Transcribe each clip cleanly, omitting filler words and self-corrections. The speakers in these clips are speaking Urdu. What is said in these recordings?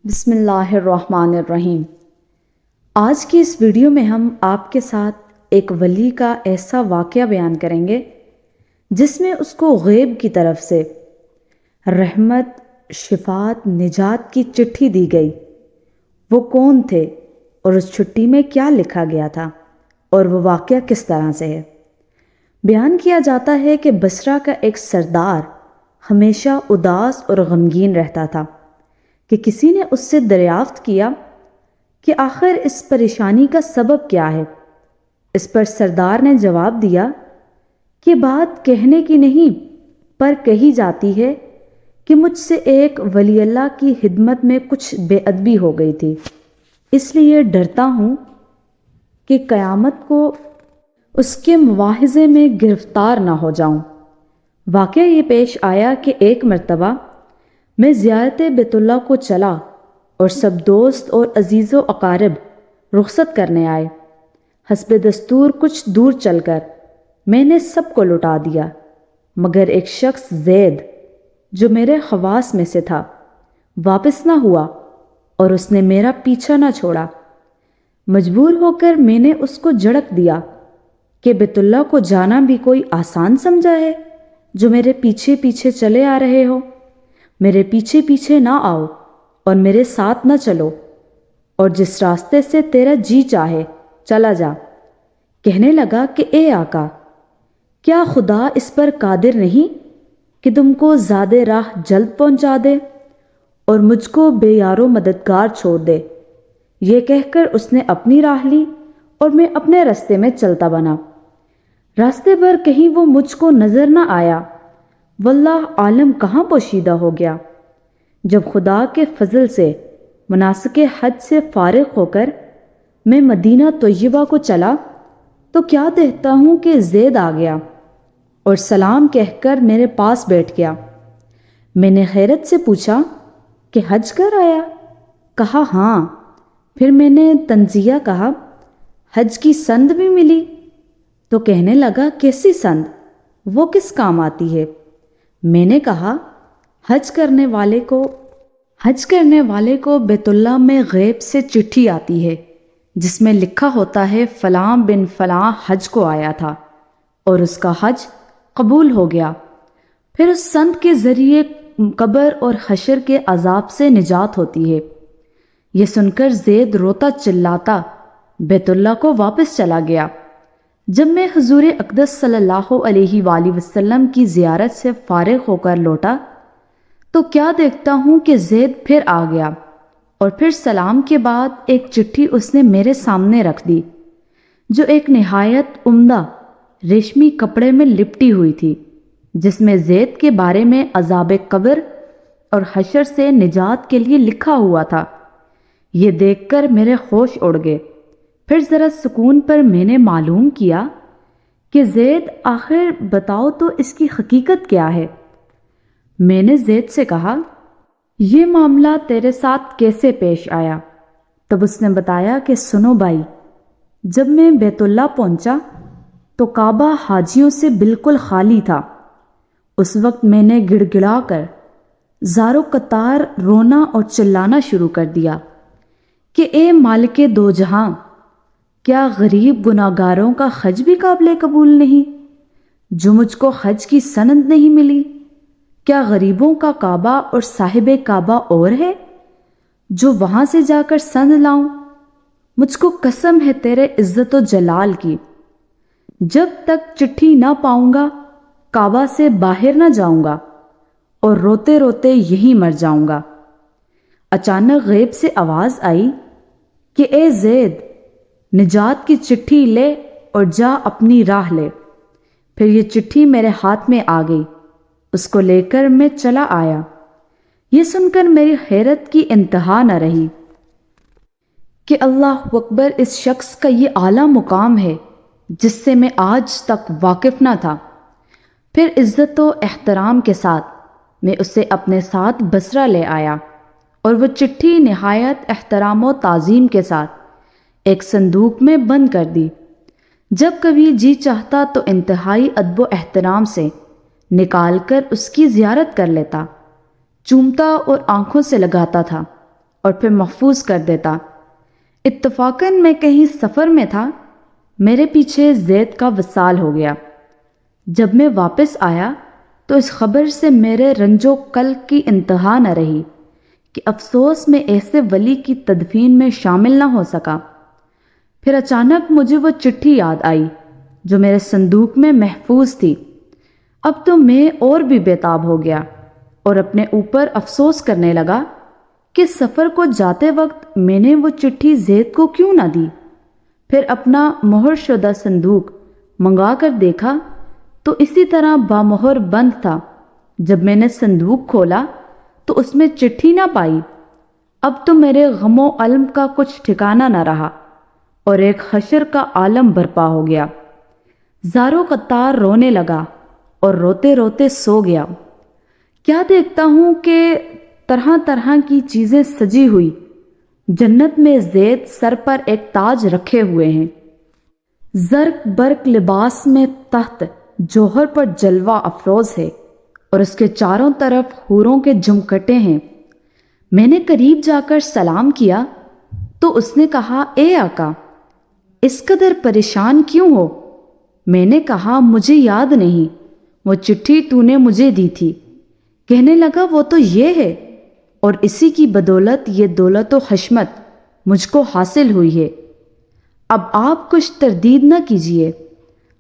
بسم اللہ الرحمن الرحیم۔ آج کی اس ویڈیو میں ہم آپ کے ساتھ ایک ولی کا ایسا واقعہ بیان کریں گے جس میں اس کو غیب کی طرف سے رحمت، شفاعت، نجات کی چٹھی دی گئی۔ وہ کون تھے اور اس چٹھی میں کیا لکھا گیا تھا اور وہ واقعہ کس طرح سے ہے؟ بیان کیا جاتا ہے کہ بصرہ کا ایک سردار ہمیشہ اداس اور غمگین رہتا تھا کہ کسی نے اس سے دریافت کیا کہ آخر اس پریشانی کا سبب کیا ہے۔ اس پر سردار نے جواب دیا کہ بات کہنے کی نہیں پر کہی جاتی ہے کہ مجھ سے ایک ولی اللہ کی خدمت میں کچھ بے ادبی ہو گئی تھی، اس لیے ڈرتا ہوں کہ قیامت کو اس کے مواخذے میں گرفتار نہ ہو جاؤں۔ واقعہ یہ پیش آیا کہ ایک مرتبہ میں زیارت بیت اللہ کو چلا اور سب دوست اور عزیز و اقارب رخصت کرنے آئے۔ حسب دستور کچھ دور چل کر میں نے سب کو لٹا دیا مگر ایک شخص زید جو میرے خواص میں سے تھا واپس نہ ہوا اور اس نے میرا پیچھا نہ چھوڑا۔ مجبور ہو کر میں نے اس کو جھڑک دیا کہ بیت اللہ کو جانا بھی کوئی آسان سمجھا ہے جو میرے پیچھے پیچھے چلے آ رہے ہو؟ میرے پیچھے پیچھے نہ آؤ اور میرے ساتھ نہ چلو، اور جس راستے سے تیرا جی چاہے چلا جا۔ کہنے لگا کہ اے آقا، کیا خدا اس پر قادر نہیں کہ تم کو زاد راہ جلد پہنچا دے اور مجھ کو بے یار و مددگار چھوڑ دے؟ یہ کہہ کر اس نے اپنی راہ لی اور میں اپنے راستے میں چلتا بنا۔ راستے پر کہیں وہ مجھ کو نظر نہ آیا، واللہ عالم کہاں پوشیدہ ہو گیا۔ جب خدا کے فضل سے مناسک حج سے فارغ ہو کر میں مدینہ طیبہ کو چلا تو کیا دیکھتا ہوں کہ زید آ گیا اور سلام کہہ کر میرے پاس بیٹھ گیا۔ میں نے حیرت سے پوچھا کہ حج کر آیا؟ کہا ہاں۔ پھر میں نے تنزیہ کہا حج کی سند بھی ملی؟ تو کہنے لگا کیسی سند؟ وہ کس کام آتی ہے؟ میں نے کہا حج کرنے والے کو بیت اللہ میں غیب سے چٹھی آتی ہے جس میں لکھا ہوتا ہے فلاں بن فلاں حج کو آیا تھا اور اس کا حج قبول ہو گیا۔ پھر اس سند کے ذریعے قبر اور حشر کے عذاب سے نجات ہوتی ہے۔ یہ سن کر زید روتا چلاتا بیت اللہ کو واپس چلا گیا۔ جب میں حضور اقدس صلی اللہ علیہ وآلہ وسلم کی زیارت سے فارغ ہو کر لوٹا تو کیا دیکھتا ہوں کہ زید پھر آ گیا، اور پھر سلام کے بعد ایک چٹھی اس نے میرے سامنے رکھ دی جو ایک نہایت عمدہ ریشمی کپڑے میں لپٹی ہوئی تھی، جس میں زید کے بارے میں عذاب قبر اور حشر سے نجات کے لیے لکھا ہوا تھا۔ یہ دیکھ کر میرے ہوش اڑ گئے۔ پھر ذرا سکون پر میں نے معلوم کیا کہ زید آخر بتاؤ تو اس کی حقیقت کیا ہے؟ میں نے زید سے کہا یہ معاملہ تیرے ساتھ کیسے پیش آیا؟ تب اس نے بتایا کہ سنو بھائی، جب میں بیت اللہ پہنچا تو کعبہ حاجیوں سے بالکل خالی تھا۔ اس وقت میں نے گڑ گڑا کر زارو قطار رونا اور چلانا شروع کر دیا کہ اے مالک دو جہاں، کیا غریب گناہگاروں کا حج بھی قابل قبول نہیں جو مجھ کو حج کی سند نہیں ملی؟ کیا غریبوں کا کعبہ اور صاحب کعبہ اور ہے جو وہاں سے جا کر سند لاؤں؟ مجھ کو قسم ہے تیرے عزت و جلال کی، جب تک چٹھی نہ پاؤں گا کعبہ سے باہر نہ جاؤں گا اور روتے روتے یہیں مر جاؤں گا۔ اچانک غیب سے آواز آئی کہ اے زید، نجات کی چٹھی لے اور جا اپنی راہ لے۔ پھر یہ چٹھی میرے ہاتھ میں آ گئی، اس کو لے کر میں چلا آیا۔ یہ سن کر میری حیرت کی انتہا نہ رہی کہ اللہ اکبر، اس شخص کا یہ اعلیٰ مقام ہے جس سے میں آج تک واقف نہ تھا۔ پھر عزت و احترام کے ساتھ میں اسے اپنے ساتھ بصرہ لے آیا اور وہ چٹھی نہایت احترام و تعظیم کے ساتھ ایک صندوق میں بند کر دی۔ جب کبھی جی چاہتا تو انتہائی ادب و احترام سے نکال کر اس کی زیارت کر لیتا، چومتا اور آنکھوں سے لگاتا تھا اور پھر محفوظ کر دیتا۔ اتفاقاً میں کہیں سفر میں تھا، میرے پیچھے زید کا وصال ہو گیا۔ جب میں واپس آیا تو اس خبر سے میرے رنج و قلق کی انتہا نہ رہی کہ افسوس میں ایسے ولی کی تدفین میں شامل نہ ہو سکا۔ پھر اچانک مجھے وہ چٹھی یاد آئی جو میرے صندوق میں محفوظ تھی۔ اب تو میں اور بھی بےتاب ہو گیا اور اپنے اوپر افسوس کرنے لگا کہ سفر کو جاتے وقت میں نے وہ چٹھی زید کو کیوں نہ دی۔ پھر اپنا مہر شدہ صندوق منگا کر دیکھا تو اسی طرح بامہر بند تھا۔ جب میں نے صندوق کھولا تو اس میں چٹھی نہ پائی۔ اب تو میرے غم و الم کا کچھ ٹھکانہ نہ رہا اور ایک حشر کا عالم برپا ہو گیا۔ زارو قطار رونے لگا اور روتے روتے سو گیا۔ کیا دیکھتا ہوں کہ طرح طرح کی چیزیں سجی ہوئی جنت میں زید سر پر ایک تاج رکھے ہوئے ہیں۔ زرق برق لباس میں تحت جوہر پر جلوہ افروز ہے اور اس کے چاروں طرف حوروں کے جمکٹے ہیں۔ میں نے قریب جا کر سلام کیا تو اس نے کہا، اے آقا، اس قدر پریشان کیوں ہو؟ میں نے کہا، مجھے یاد نہیں، وہ چٹھی تو نے مجھے دی تھی۔ کہنے لگا، وہ تو یہ ہے اور اسی کی بدولت یہ دولت و حشمت مجھ کو حاصل ہوئی ہے۔ اب آپ کچھ تردید نہ کیجیے،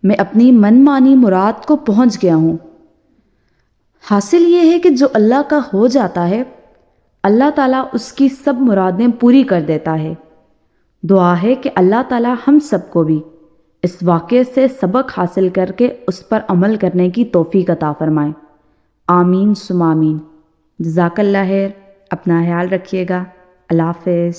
میں اپنی من مانی مراد کو پہنچ گیا ہوں۔ حاصل یہ ہے کہ جو اللہ کا ہو جاتا ہے اللہ تعالیٰ اس کی سب مرادیں پوری کر دیتا ہے۔ دعا ہے کہ اللہ تعالیٰ ہم سب کو بھی اس واقعے سے سبق حاصل کر کے اس پر عمل کرنے کی توفیق عطا فرمائے۔ آمین ثم آمین۔ جزاک اللہ خیر، اپنا خیال رکھیے گا۔ اللہ حافظ۔